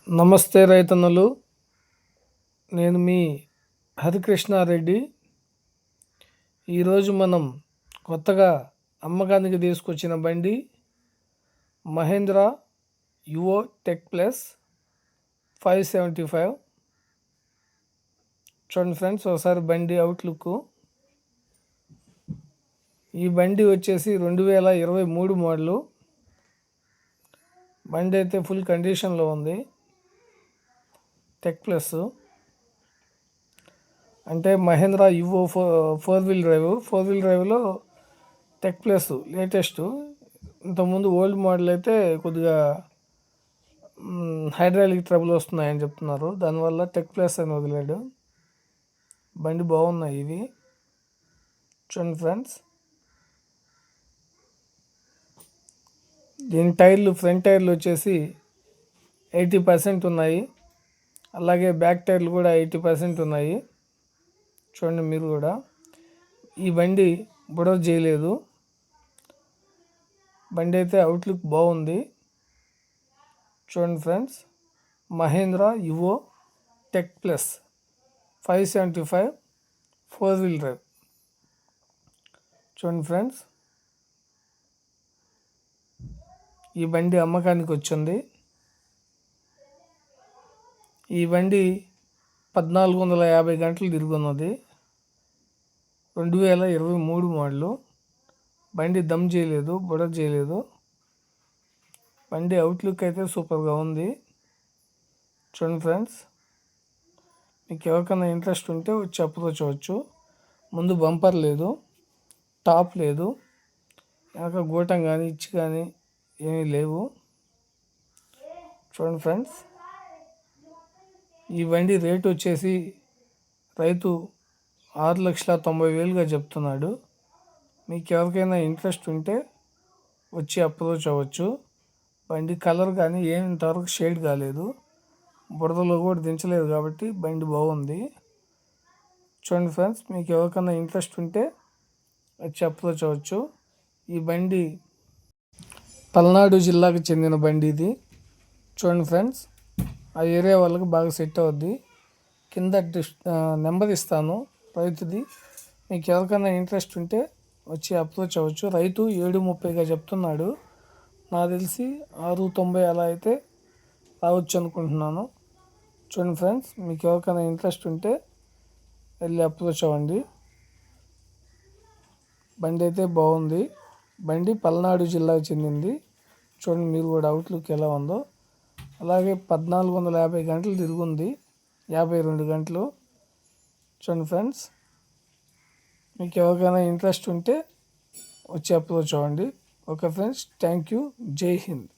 నమస్తే రైతన్నలు, నేను మీ హరికృష్ణారెడ్డి. ఈరోజు మనం కొత్తగా అమ్మకానికి తీసుకొచ్చిన బండి మహేంద్ర యువో టెక్ ప్లస్ 575. చూడండి ఫ్రెండ్స్, ఒకసారి బండి అవుట్లుక్. ఈ బండి వచ్చేసి 2023 మోడలు. బండి అయితే ఫుల్ కండిషన్లో ఉంది. టెక్ ప్లస్ అంటే మహేంద్ర యువో ఫోర్ వీల్ డ్రైవ్లో టెక్ ప్లస్ లేటెస్ట్. ఇంతకుముందు ఓల్డ్ మోడల్ అయితే కొద్దిగా హైడ్రాలిక్ ట్రబుల్ వస్తున్నాయని చెప్తున్నారు, దానివల్ల టెక్ ప్లస్ అని వదిలాడు. బండి బాగున్నాయి ఇవి. చూడండి ఫ్రెండ్స్, దీని ఫ్రంట్ టైర్లు వచ్చేసి 80% ఉన్నాయి, అలాగే బ్యాక్ టైర్లు కూడా 80% ఉన్నాయి. చూడండి మీరు కూడా. ఈ బండి బుడవ చేయలేదు. బండి అయితే అవుట్లుక్ బాగుంది. చూడండి friends, Mahindra Yuvo tech plus 575 4 wheel drive. చూడండి ఫ్రెండ్స్, ఈ బండి అమ్మకానికి వచ్చింది. ఈ బండి 1450 గంటలు తిరుగున్నది. 2023 మోడలు. బండి దమ్ చేయలేదు, బుడ చేయలేదు. బండి అవుట్లుక్ అయితే సూపర్గా ఉంది. చూడండి ఫ్రెండ్స్, మీకు ఎవరికైనా ఇంట్రెస్ట్ ఉంటే వచ్చి అప్రోచ్. ముందు బంపర్ లేదు, టాప్ లేదు, వెనక గూటం కానీ ఇచ్చి కానీ ఏమీ లేవు. చూడండి ఫ్రెండ్స్, ఈ బండి రేటు వచ్చేసి రైతు 6,90,000గా చెప్తున్నాడు. మీకు ఎవరికైనా ఇంట్రెస్ట్ ఉంటే వచ్చి అప్రోచ్ అవ్వచ్చు. బండి కలర్ కానీ ఏమి ఇంతవరకు షేడ్ కాలేదు, బురదలో కూడా దించలేదు కాబట్టి బండి బాగుంది. చూడండి ఫ్రెండ్స్, మీకు ఎవరికైనా ఇంట్రెస్ట్ ఉంటే వచ్చి అప్రోచ్ అవ్వచ్చు. ఈ బండి పల్నాడు జిల్లాకు చెందిన బండి ఇది. చూడండి ఫ్రెండ్స్, ఆ ఏరియా వాళ్ళకి బాగా సెట్ అవుద్ది. కింద నెంబర్ ఇస్తాను రైతుది. మీకు ఎవరికైనా ఇంట్రెస్ట్ ఉంటే వచ్చి అప్రోచ్ అవ్వచ్చు. రైతు 730గా చెప్తున్నాడు. నాకు తెలిసి 690 అలా అయితే రావచ్చు అనుకుంటున్నాను. చూడండి ఫ్రెండ్స్, మీకు ఎవరికైనా ఇంట్రెస్ట్ ఉంటే వెళ్ళి అప్రోచ్ అవ్వండి. బండి అయితే బాగుంది. బండి పల్నాడు జిల్లాకు చెందింది. చూడండి మీరు కూడా అవుట్లుక్ ఎలా ఉందో. అలాగే 1450 గంటలు తిరుగుంది, 52 గంటలు. చూడండి ఫ్రెండ్స్, మీకు ఎవరికైనా ఇంట్రెస్ట్ ఉంటే వచ్చి అప్రోచ్ అవ్వండి. Okay friends, thank you. జై హింద్.